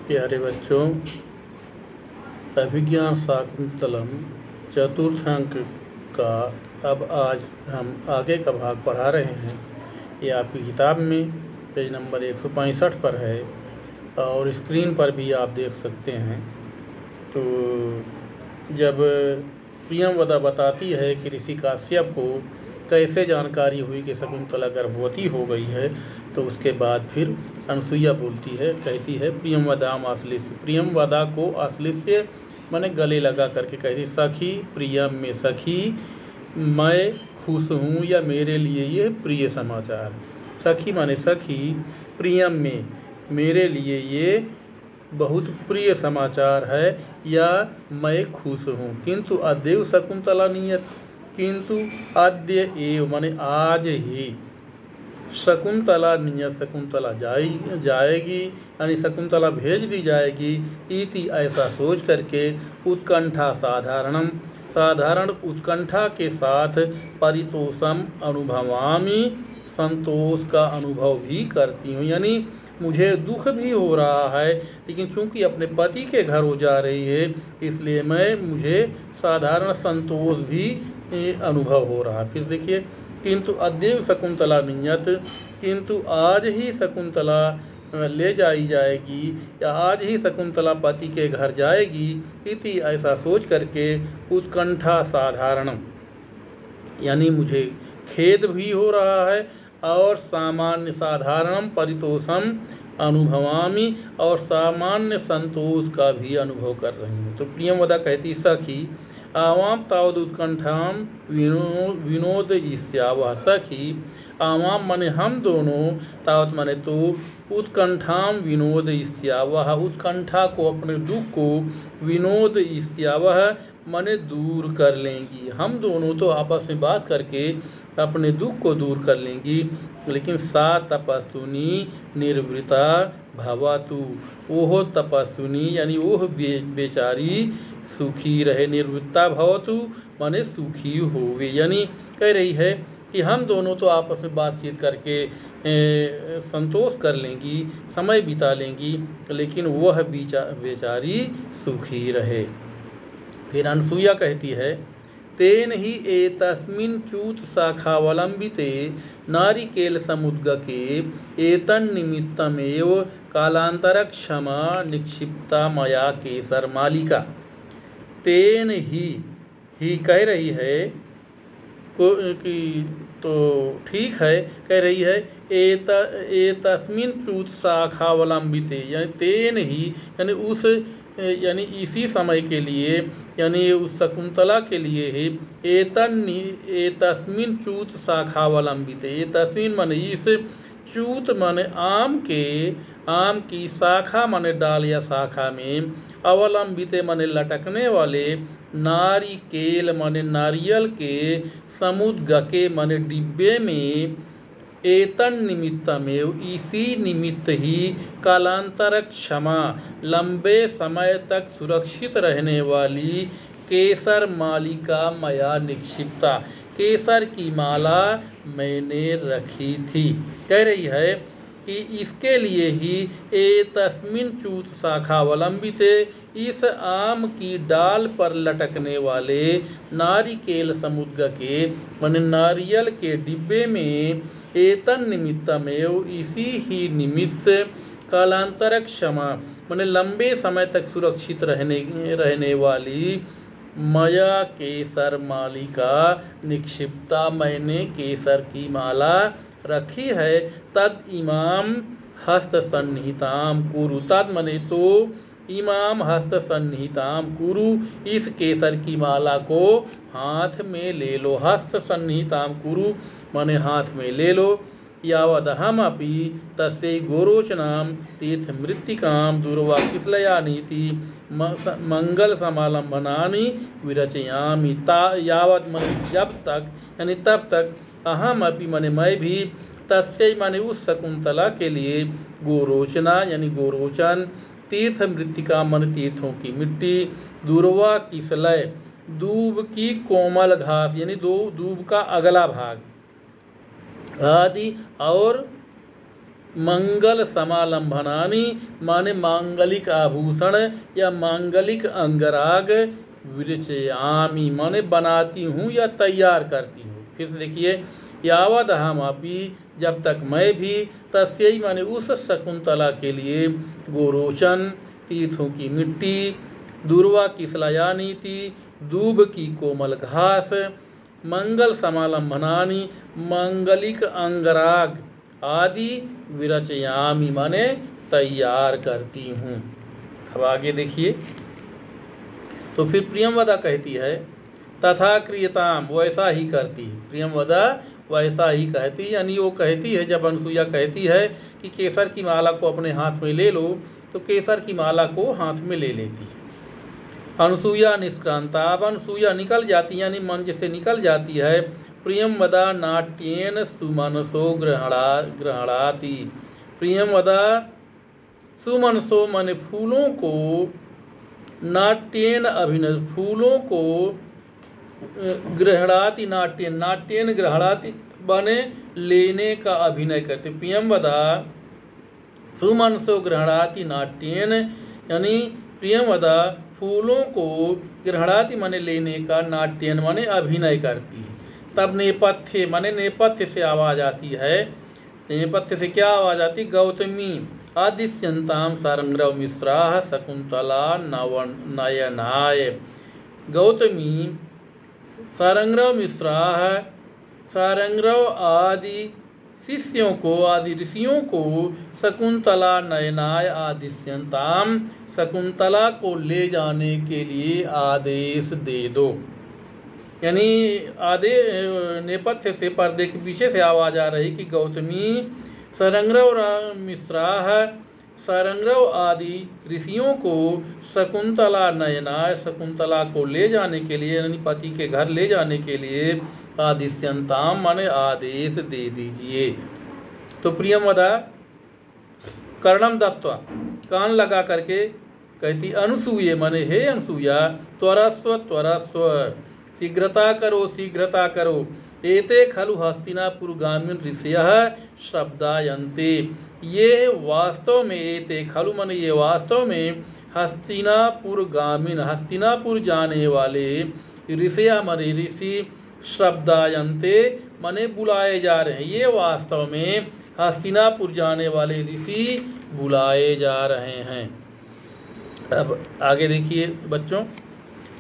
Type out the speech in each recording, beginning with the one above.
प्यारे बच्चों, अभिज्ञान शाकुंतलम चतुर्थ अंक का अब आज हम आगे का भाग पढ़ा रहे हैं। ये आपकी किताब में पेज नंबर 165 पर है और स्क्रीन पर भी आप देख सकते हैं। तो जब प्रियंवदा बताती है कि ऋषि काश्यप को कैसे जानकारी हुई कि शकुंतला गर्भवती हो गई है, तो उसके बाद फिर अनसुईया बोलती है, कहती है प्रियंवदाम आश्लिष्य। प्रियंवदा को आश्लिष्य माने गले लगा करके कहती, सखी प्रियम में सखी, मैं खुश हूँ या मेरे लिए ये प्रिय समाचार। सखी माने सखी, प्रियम में मेरे लिए ये बहुत प्रिय समाचार है या मैं खुश हूँ। किंतु अद्य शकुंतला नियत, किंतु अद्य एव माने आज ही शकुंतला नियत, शकुंतला जाएगी यानी शकुंतला भेज दी जाएगी। इति ऐसा सोच करके उत्कंठा साधारण उत्कंठा के साथ परितोषम अनुभवामि, संतोष का अनुभव भी करती हूँ। यानी मुझे दुख भी हो रहा है, लेकिन चूंकि अपने पति के घर हो जा रही है इसलिए मुझे साधारण संतोष भी अनुभव हो रहा है। फिर देखिए, किंतु अद्य शकुंतला नियत, किंतु आज ही शकुंतला ले जाई जाएगी या आज ही शकुंतला पति के घर जाएगी। इसी ऐसा सोच करके उत्कंठा साधारण यानी मुझे खेद भी हो रहा है और सामान्य साधारणम परितोषम अनुभवामि और सामान्य संतोष का भी अनुभव कर रही हूँ। तो प्रियंवदा कहती, सखी आवाम तावद उत्कंठाम विनोद ईस्यावह। सखी आवाम माने हम दोनों, तावत माने तो, उत्कंठाम विनोद ईस्यावह उत्कंठा को अपने दुख को, विनोद ईस्यावह माने दूर कर लेंगी। हम दोनों तो आपस में बात करके अपने दुख को दूर कर लेंगी। लेकिन सा तपस्विनी निर्वृता भवतु, ओह तपस्विनी यानी ओह बेचारी सुखी रहे। निर्वृत्ता भवतु माने सुखी होवे, यानी कह रही है कि हम दोनों तो आपस में बातचीत करके संतोष कर लेंगी, समय बिता लेंगी, लेकिन वह बेचारी सुखी रहे। फिर अनसुईया कहती है, तेन ही एतस्मिन् च्यूत शाखावलंबिते नारिकेल समुद्गके एतन् निमित्तमेव कालांतर क्षमा निक्षिप्ता मया केसर मालिका। तेन ही कह रही है कि तो ठीक है, कह रही है एतस्मिन् च्यूत शाखावलंबिते यानी तेन ही यानी उस यानी इसी समय के लिए यानी उस शकुंतला के लिए ही एतस्मिन् च्यूत शाखावलंबिते। एतस्मिन् माने इस, च्यूत माने आम की शाखा माने डाल या शाखा में, अवलंबिते माने लटकने वाले, नारिकेल माने नारियल के, समुद्गके माने डिब्बे में, एतन निमित्तमेव इसी निमित्त ही, कालांतर क्षमा लंबे समय तक सुरक्षित रहने वाली, केसर मालिका मया निक्षिप्ता केसर की माला मैंने रखी थी। कह रही है कि इसके लिए ही एतस्मिन् च्यूत शाखावलंबिते इस आम की डाल पर लटकने वाले, नारिकेल समुद्गके माने नारियल के डिब्बे में, एतन निमित्तमेव इसी ही निमित्त, कालांतर क्षमा माने लंबे समय तक सुरक्षित रहने वाली, मया केसर मालिका निक्षिप्ता मैंने केसर की माला रखी है। तद इमाम हस्त सन्निहिताम कुरु, तद मने तो, इमाम हस्त सन्निहिताम कुरु इस केसर की माला को हाथ में ले लो। हस्त सन्निहिताम कुरु माने हाथ में ले लो। यावदहम अपि तस्यै गोरोचनाम तीर्थ मृत्तिकाम दूरवा किसलयानीति मंगल समालंबनानि विरचयामि। यावत माने जब तक यानी तब तक, अहम अपि माने मैं भी, तस्यै माने उस शकुंतला के लिए, गोरोचना यानी गोरोचन, तीर्थ मृत्तिका माने तीर्थों की मिट्टी, दूरवा किसलय दूब की कोमल घास यानी दूब का अगला भाग, आदि और मंगल समालंबनानि माने मांगलिक आभूषण या मांगलिक अंगराग विरचयामि माने बनाती हूँ या तैयार करती हूँ। फिर से देखिए, यावद अहमपि जब तक मैं भी, तस्यै माने उस शकुंतला के लिए, गोरोचन तीर्थों की मिट्टी, दूर्वा की श्लायानीति दूब की कोमल घास, मंगल समालंबनानि मांगलिक अंगराग आदि विरचयामि माने तैयार करती हूँ। अब आगे देखिए, तो फिर प्रियंवदा कहती है तथा क्रियताम वैसा ही करती है। प्रियंवदा वैसा ही कहती है, यानी वो कहती है, जब अनसुईया कहती है कि केसर की माला को अपने हाथ में ले लो, तो केसर की माला को हाथ में ले लेती है। अनसुईया निष्क्रांता, अब अनसुईया निकल जाती यानी मंच से निकल जाती है। प्रियंवदा नाट्येन सुमनसो ग्रहणाति। प्रियंवदा सुमनसो माने फूलों को, नाट्येन अभिनय फूलों को, ग्रहणाति नाट्येन, नाट्येन ग्रहणाति बने लेने का अभिनय करते। प्रियंवदा सुमनसो ग्रहणाति नाट्येन, यानी प्रियंवदा फूलों को ग्रहणाति माने लेने का, नाट्यन माने अभिनय करती है। तब नेपथ्य माने नेपथ्य से आवाज आती है। नेपथ्य से क्या आवाज आती? गौतमी आदिश्यंताम सारंग्रव मिश्रा शकुंतला नयनाय। गौतमी सारंग्रव मिश्रा, सारंग्रव आदि शिष्यों को, आदि ऋषियों को, शकुंतला नयनाय आदिश्यंताम शकुंतला को ले जाने के लिए आदेश दे दो। यानी नेपथ्य से, पर्दे के पीछे से आवाज आ रही कि गौतमी सारंग्रव मिश्रा, सारंग्रव आदि ऋषियों को शकुंतला नयनाय शकुंतला को ले जाने के लिए, यानी पति के घर ले जाने के लिए, आदिश्यंताम माने आदेश दे दीजिए। तो प्रियंवदा कर्णम दत्वा कान लगा करके कहती, अनुसूये माने हे अनुसूया, त्वरस्व त्वरस्व, शीघ्रता करो शीघ्रता करो। एते खलु हस्तिनापुरगामिन ऋषयः शब्दायन्ते। ये वास्तव में, एते खलु माने ये वास्तव में, हस्तिनापुरगामिन हस्तिनापुर जाने वाले, ऋषया माने ऋषि, शब्दायन्ते माने बुलाए जा रहे हैं। ये वास्तव में हस्तिनापुर जाने वाले ऋषि बुलाए जा रहे हैं। अब आगे देखिए बच्चों,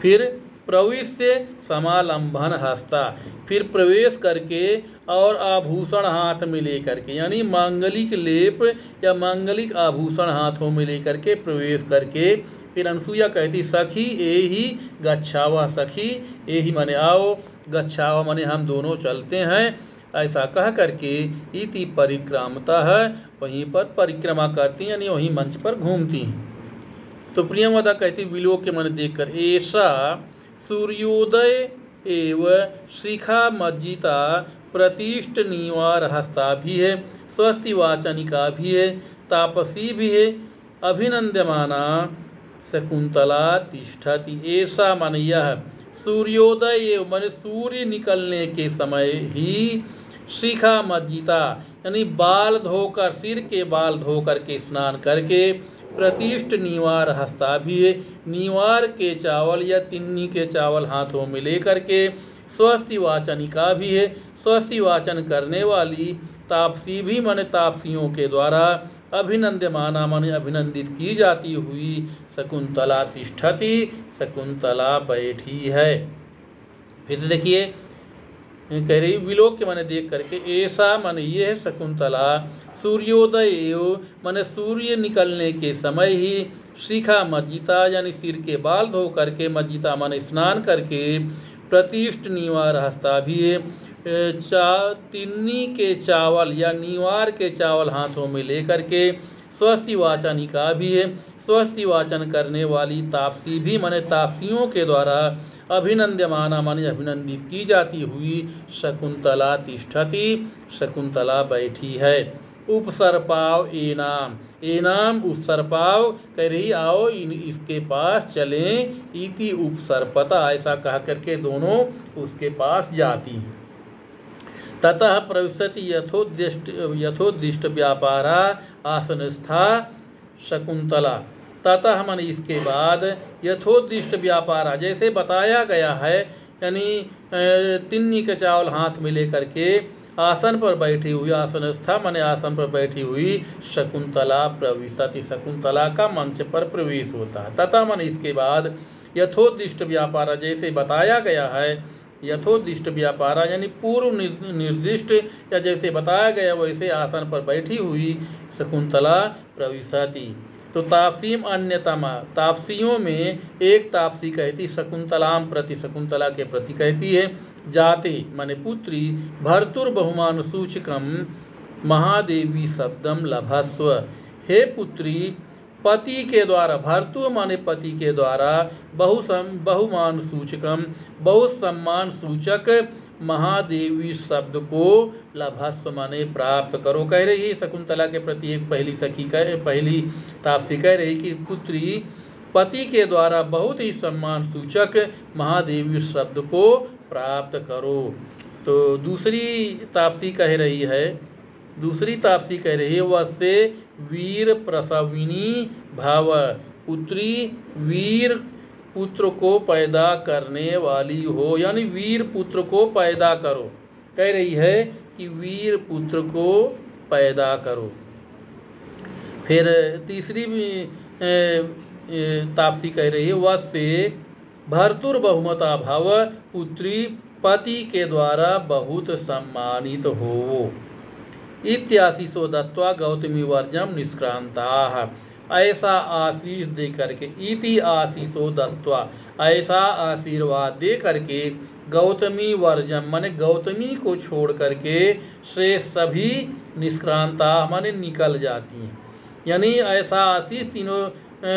फिर प्रविश्य समालंबन हस्ता, फिर प्रवेश करके और आभूषण हाथ में लेकर के, यानी मांगलिक लेप या मांगलिक आभूषण हाथों में लेकर के प्रवेश करके, फिर अनसुईया कहती, सखी एहि गच्छावा, सखी एहि माने आओ, गच्छावा माने हम दोनों चलते हैं। ऐसा कह करके इति परिक्रामता है, वहीं पर परिक्रमा करती यानी वहीं मंच पर घूमती हैं। तो प्रियंवदा कहती, विलोक के मन देखकर, ऐसा सूर्योदय एव शिखा मज्जिता प्रतिष्ठ निवार हस्ता भी है, स्वस्ति वाचनिका भी है, तापसी भी है, अभिनंदमाना शकुंतला तिष्ठति। ऐसा माने यह, सूर्योदय एव माने सूर्य निकलने के समय ही, शिखा मज्जिता यानी बाल धोकर, सिर के बाल धोकर के स्नान करके, प्रतिष्ठ निवार हस्ता भी है, निवार के चावल या तिन्नी के चावल हाथों में लेकर के, स्वस्ति वाचनिका भी है, स्वस्ति वाचन करने वाली, तापसी भी माने तापसियों के द्वारा, अभिनंदमाना माने अभिनंदित की जाती हुई, शकुंतला तिष्ठति शकुंतला बैठी है। फिर से देखिए, कह रही विलोक के माने देख करके, ऐसा माने ये है शकुंतला, सूर्योदय एव माने सूर्य निकलने के समय ही, शिखा मज्जिता यानी सिर के बाल धो करके, मज्जिता माने स्नान करके, प्रतिष्ठ निवार हस्ता भी है, तिन्नी के चावल या निवार के चावल हाथों में लेकर के, स्वस्ति वाचनिका भी है, स्वस्ति वाचन करने वाली, तापसी भी माने तापसियों के द्वारा, अभिनंदमाना माने अभिनंदित की जाती हुई, शकुंतला तिष्ठति शकुंतला बैठी है। उपसर्पाव एनाम, एनाम उपसर्पाव, कह रही आओ इसके पास चलें, इति उपसर्पता, ऐसा कह करके दोनों उसके पास जाती हैं। ततः प्रविशति यथोद्दिष्ट व्यापारा आसनस्था शकुंतला। ततः मन इसके बाद यथोद्दिष्ट व्यापारा जैसे बताया गया है, यानी तिन्नी का चावल हाथ में लेकर के आसन पर बैठी हुई, आसनस्था माने आसन पर बैठी हुई शकुंतला प्रविशति, शकुंतला का मंच पर प्रवेश होता है। तथा मन इसके बाद यथोद्दिष्ट व्यापारा जैसे बताया गया है, यथोद्दिष्ट व्यापारा यानी पूर्व निर्दिष्ट या जैसे बताया गया वैसे आसन पर बैठी हुई शकुंतला प्रविशति। तो तापसीम अन्यतमा, तापसियों में एक तापसी कहती शकुंतलाम प्रति, शकुंतला के प्रति कहती है, जाते माने पुत्री भर्तुर्बहुमान सूचकम महादेवी शब्दम लभस्व। हे पुत्री, पति के द्वारा, भर्तु माने पति के द्वारा, बहुमान सूचकम बहुत सम्मान सूचक महादेवी शब्द को लभस्व माने प्राप्त करो। कह रही है शकुंतला के प्रति एक पहली तापसी कह रही कि पुत्री, पति के द्वारा बहुत ही सम्मान सूचक महादेवी शब्द को प्राप्त करो। तो दूसरी तापसी कह रही है वसे वीर प्रसविनी भाव, पुत्री वीर पुत्र को पैदा करने वाली हो, यानी वीर पुत्र को पैदा करो। कह रही है कि वीर पुत्र को पैदा करो। फिर तीसरी तापसी कह रही है वसे भर्तुर्बहुमता भाव, पुत्री पति के द्वारा बहुत सम्मानित हो। इत्याशीषो दत्वा गौतमी वर्जम निष्क्रांता, ऐसा आशीष दे करके, इति आशीषो दत्वा ऐसा आशीर्वाद दे करके, गौतमी वर्जम माने गौतमी को छोड़ करके, श्रेष्ठ सभी निष्क्रांता माने निकल जाती हैं। यानी ऐसा आशीष तीनों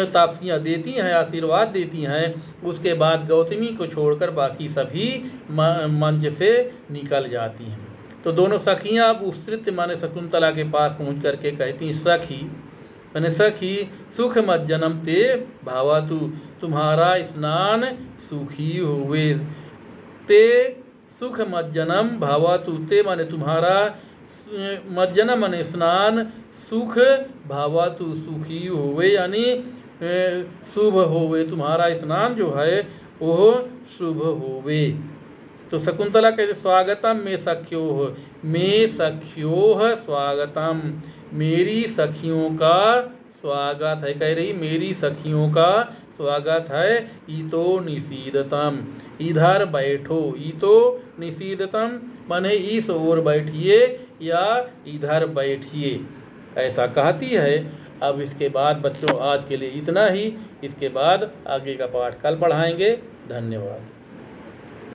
तापसियाँ देती हैं, आशीर्वाद देती हैं, उसके बाद गौतमी को छोड़कर बाकी सभी मंच से निकल जाती हैं। तो दोनों सखियाँ अब उस्तृत माने शकुंतला के पास पहुँच करके कहती, सखी माने सखी, सुख मत जन्म ते भावातु, तुम्हारा स्नान सुखी हुए। ते सुख मत जन्म भावातु, ते माने तुम्हारा, मत जन्म माने स्नान, सुख भावातु सुखी हुए, यानी शुभ होवे, तुम्हारा स्नान जो है वो शुभ होवे। तो शकुंतला कहते स्वागतम में सख्यो, में सख्यो स्वागतम, मेरी सखियों का स्वागत है। कह रही मेरी सखियों का स्वागत है। ईतो निषीदतम, इधर बैठो, ईतो निषीदतम माने इस ओर बैठिए या इधर बैठिए, ऐसा कहती है। अब इसके बाद बच्चों आज के लिए इतना ही, इसके बाद आगे का पाठ कल पढ़ाएंगे। धन्यवाद।